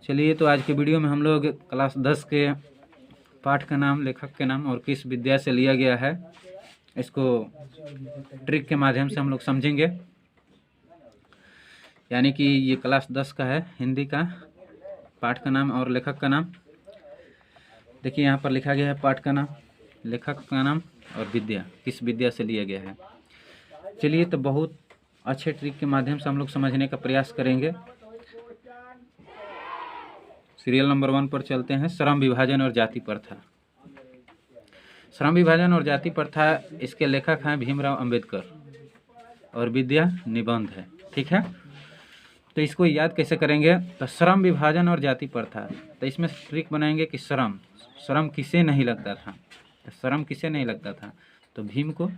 चलिए, तो आज के वीडियो में हम लोग क्लास 10 के पाठ का नाम, लेखक के नाम और किस विद्या से लिया गया है, इसको ट्रिक के माध्यम से हम लोग समझेंगे। यानी कि ये क्लास 10 का है, हिंदी का पाठ का नाम और लेखक का नाम। देखिए यहाँ पर लिखा गया है पाठ का नाम, लेखक का नाम और विद्या, किस विद्या से लिया गया है। चलिए, तो बहुत अच्छे ट्रिक के माध्यम से हम लोग समझने का प्रयास करेंगे। सीरियल नंबर 1 पर चलते हैं। श्रम विभाजन और जाति प्रथा। श्रम विभाजन और जाति प्रथा, इसके लेखक हैं भीमराव अंबेडकर और विद्या निबंध है। ठीक है, तो इसको याद कैसे करेंगे? तो श्रम विभाजन और जाति प्रथा, तो इसमें ट्रिक बनाएंगे कि श्रम किसे नहीं लगता था। तो श्रम किसे नहीं लगता था? तो भीम को।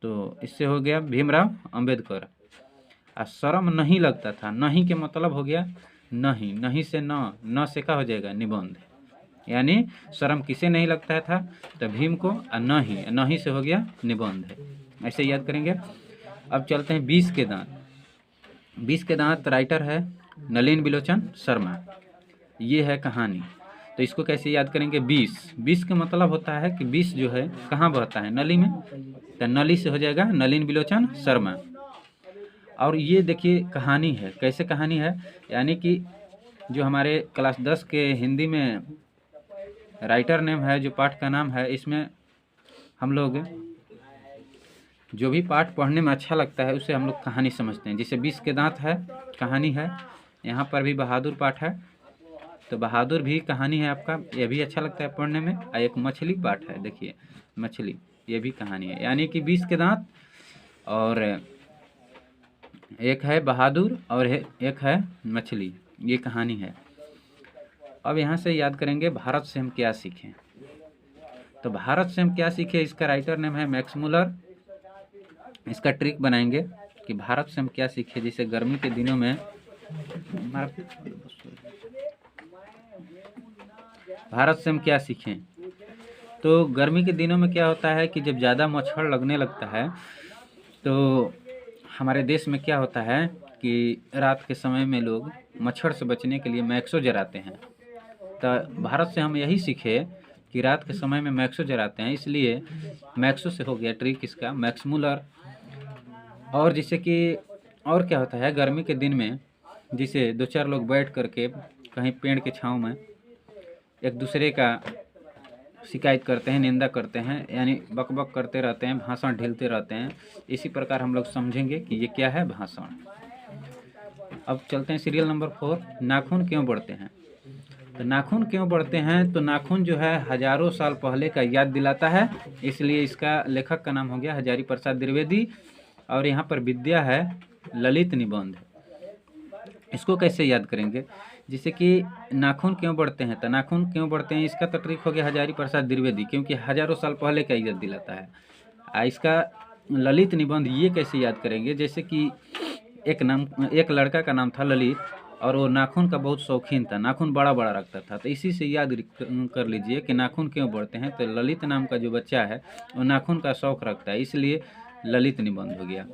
तो इससे हो गया भीमराव अंबेडकर। और श्रम नहीं लगता था, नहीं के मतलब हो गया नहीं से न से क्या हो जाएगा? निबंध। यानी श्रम किसे नहीं लगता था? तो भीम को। और नहीं से हो गया निबंध है। ऐसे याद करेंगे। अब चलते हैं 20 के दांत। 20 के दांत राइटर है नलिन बिलोचन शर्मा। ये है कहानी। तो इसको कैसे याद करेंगे? 20 का मतलब होता है कि 20 जो है कहाँ बहता है? नली में। तो नली से हो जाएगा नलिन बिलोचन शर्मा। और ये देखिए कहानी है। कैसे कहानी है? यानी कि जो हमारे क्लास 10 के हिंदी में राइटर नेम है, जो पाठ का नाम है, इसमें हम लोग जो भी पाठ पढ़ने में अच्छा लगता है उसे हम लोग कहानी समझते हैं। जैसे 20 के दांत है, कहानी है। यहाँ पर भी बहादुर पाठ है, तो बहादुर भी कहानी है आपका, यह भी अच्छा लगता है पढ़ने में। और एक मछली पाठ है, देखिए मछली, ये भी कहानी है। यानी कि 20 के दांत और एक है बहादुर और एक है मछली, ये कहानी है। अब यहाँ से याद करेंगे भारत से हम क्या सीखें। तो भारत से हम क्या सीखें, इसका राइटर नेम है मैक्स मुलर। इसका ट्रिक बनाएंगे कि भारत से हम क्या सीखें। जैसे गर्मी के दिनों में भारत से हम क्या सीखें, तो गर्मी के दिनों में क्या होता है कि जब ज़्यादा मच्छर लगने लगता है, तो हमारे देश में क्या होता है कि रात के समय में लोग मच्छर से बचने के लिए मैक्सो जलाते हैं। तो भारत से हम यही सीखे कि रात के समय में मैक्सो जलाते हैं, इसलिए मैक्सो से हो गया ट्रिक इसका मैक्स मुलर। और जैसे कि और क्या होता है गर्मी के दिन में, जिसे 2-4 लोग बैठ करके कहीं पेड़ के छांव में एक दूसरे का शिकायत करते हैं, निंदा करते हैं, यानी बकबक करते रहते हैं, भाषण ढीलते रहते हैं। इसी प्रकार हम लोग समझेंगे कि ये क्या है, भाषण। अब चलते हैं सीरियल नंबर 4। नाखून क्यों बढ़ते हैं? तो नाखून क्यों बढ़ते हैं? तो नाखून जो है हजारों साल पहले का याद दिलाता है, इसलिए इसका लेखक का नाम हो गया हजारी प्रसाद द्विवेदी। और यहाँ पर विद्या है ललित निबंध। इसको कैसे याद करेंगे? जैसे कि नाखून क्यों बढ़ते हैं, तो नाखून क्यों बढ़ते हैं, इसका तो ट्रिक हो गया हजारी प्रसाद द्विवेदी, क्योंकि हजारों साल पहले का याद दिलाता है। इसका ललित निबंध ये कैसे याद करेंगे? जैसे कि एक लड़का का नाम था ललित, और वो नाखून का बहुत शौकीन था, नाखून बड़ा बड़ा रखता था। तो इसी से याद कर लीजिए कि नाखून क्यों बढ़ते हैं। तो ललित नाम का जो बच्चा है वो नाखून का शौक रखता है, इसलिए ललित निबंध हो गया।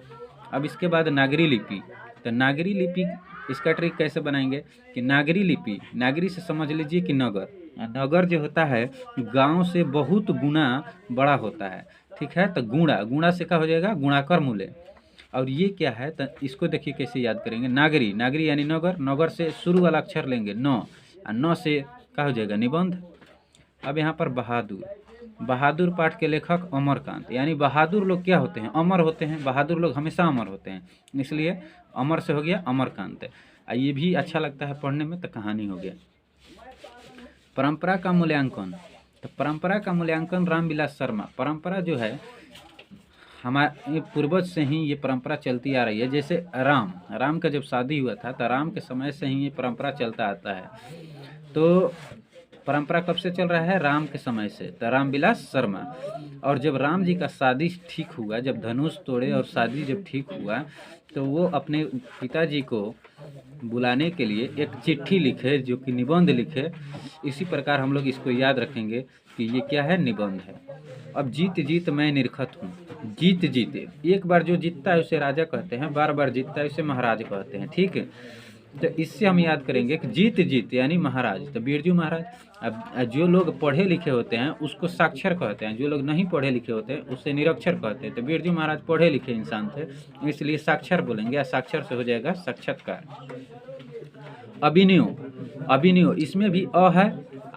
अब इसके बाद नागरी लिपि। तो नागरी लिपि, इसका ट्रिक कैसे बनाएंगे कि नागरी लिपि, नागरी से समझ लीजिए कि नगर। नगर जो होता है गांव से बहुत गुना बड़ा होता है। ठीक है, तो गुणा से क्या हो जाएगा? गुणाकर मूल्य। और ये क्या है, तो इसको देखिए कैसे याद करेंगे। नागरी यानी नगर से शुरू वाला अक्षर लेंगे न, और न से क्या हो जाएगा? निबंध। अब यहाँ पर बहादुर पाठ के लेखक अमरकांत। यानी बहादुर लोग क्या होते हैं? अमर होते हैं। बहादुर लोग हमेशा अमर होते हैं, इसलिए अमर से हो गया अमरकांत। ये भी अच्छा लगता है पढ़ने में, तो कहानी हो गया। परंपरा का मूल्यांकन। तो परंपरा का मूल्यांकन रामविलास शर्मा। परंपरा जो है हमारे पूर्वज से ही ये परंपरा चलती आ रही है। जैसे राम का जब शादी हुआ था, तो राम के समय से ही ये परंपरा चलता आता है। तो परंपरा कब से चल रहा है? राम के समय से, तो रामविलास शर्मा। और जब राम जी का शादी ठीक हुआ, जब धनुष तोड़े और शादी जब ठीक हुआ, तो वो अपने पिताजी को बुलाने के लिए एक चिट्ठी लिखे, जो कि निबंध लिखे। इसी प्रकार हम लोग इसको याद रखेंगे कि ये क्या है? निबंध है। अब जीत मैं निरखत हूँ। जीत, एक बार जो जीतता है उसे राजा कहते हैं, बार बार जीतता है उसे महाराज कहते हैं। ठीक है, तो इससे हम याद करेंगे कि जीत जीत यानी महाराज, तो बिरजू महाराज। अब जो लोग पढ़े लिखे होते हैं उसको साक्षर कहते हैं, जो लोग नहीं पढ़े लिखे होते हैं उससे निरक्षर कहते हैं। तो बिरजू महाराज पढ़े लिखे इंसान थे, इसलिए साक्षर बोलेंगे, या साक्षर से हो जाएगा साक्षात्कार। अभिनव, अभिनव इसमें भी अ है,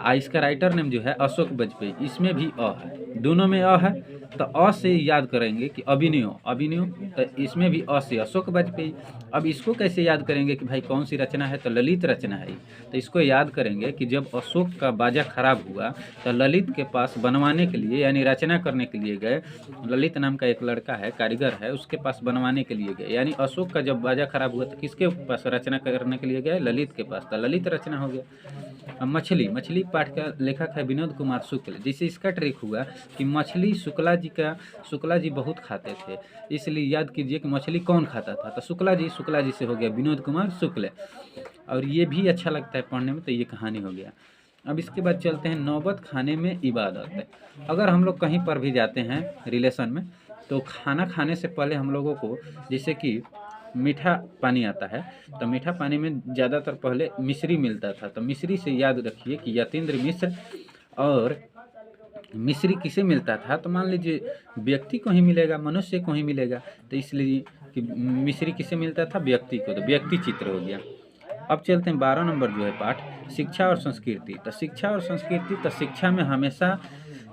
इसका राइटर नेम जो है अशोक वाजपेयी, इसमें भी अ है, दोनों में अ है। तो अ से याद करेंगे कि अभिनव, अभिनव, तो इसमें भी अ से अशोक वाजपेयी। अब इसको कैसे याद करेंगे कि भाई कौन सी रचना है, तो ललित रचना है। तो इसको याद करेंगे कि जब अशोक का बाजा खराब हुआ तो ललित के पास बनवाने के लिए यानी रचना करने के लिए गए। ललित नाम का एक लड़का है, कारीगर है, उसके पास बनवाने के लिए गए। यानी अशोक का जब बाजा खराब हुआ तो किसके पास रचना करने के लिए गए, ललित के पास, तो ललित रचना हो गया। अब मछली, मछली पाठ का लेखक है विनोद कुमार शुक्ल। जिससे इसका ट्रिक हुआ कि मछली शुक्ला जी बहुत खाते थे, इसलिए याद कीजिए कि मछली कौन खाता था, तो शुक्ला जी से हो गया विनोद कुमार शुक्ल। और ये भी अच्छा लगता है पढ़ने में, तो ये कहानी हो गया। अब इसके बाद चलते हैं नौबत खाने में इबादत है। अगर हम लोग कहीं पर भी जाते हैं रिलेशन में, तो खाना खाने से पहले हम लोगों को, जैसे कि मीठा पानी आता है, तो मीठा पानी में ज़्यादातर पहले मिश्री मिलता था। तो मिश्री से याद रखिए कि यतीन्द्र मिश्र। और मिश्री किसे मिलता था, तो मान लीजिए व्यक्ति को ही मिलेगा, मनुष्य को ही मिलेगा। तो इसलिए कि मिश्री किसे मिलता था, व्यक्ति को, तो व्यक्ति चित्र हो गया। अब चलते हैं 12 नंबर जो है पाठ, शिक्षा और संस्कृति। तो शिक्षा और संस्कृति, तो शिक्षा में हमेशा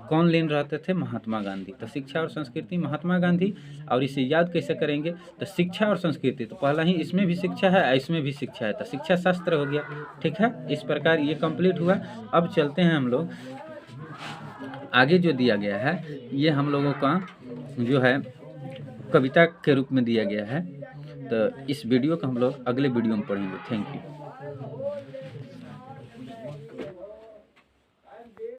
कौन लीन रहते थे, महात्मा गांधी। तो शिक्षा और संस्कृति महात्मा गांधी। और इसे याद कैसे करेंगे, तो शिक्षा और संस्कृति, तो पहला ही इसमें भी शिक्षा है, इसमें भी शिक्षा है, तो शिक्षा शास्त्र हो गया। ठीक है, इस प्रकार ये कंप्लीट हुआ। अब चलते हैं हम लोग आगे, जो दिया गया है ये हम लोगों का जो है कविता के रूप में दिया गया है। तो इस वीडियो को हम लोग अगले वीडियो में पढ़ेंगे। Thank you.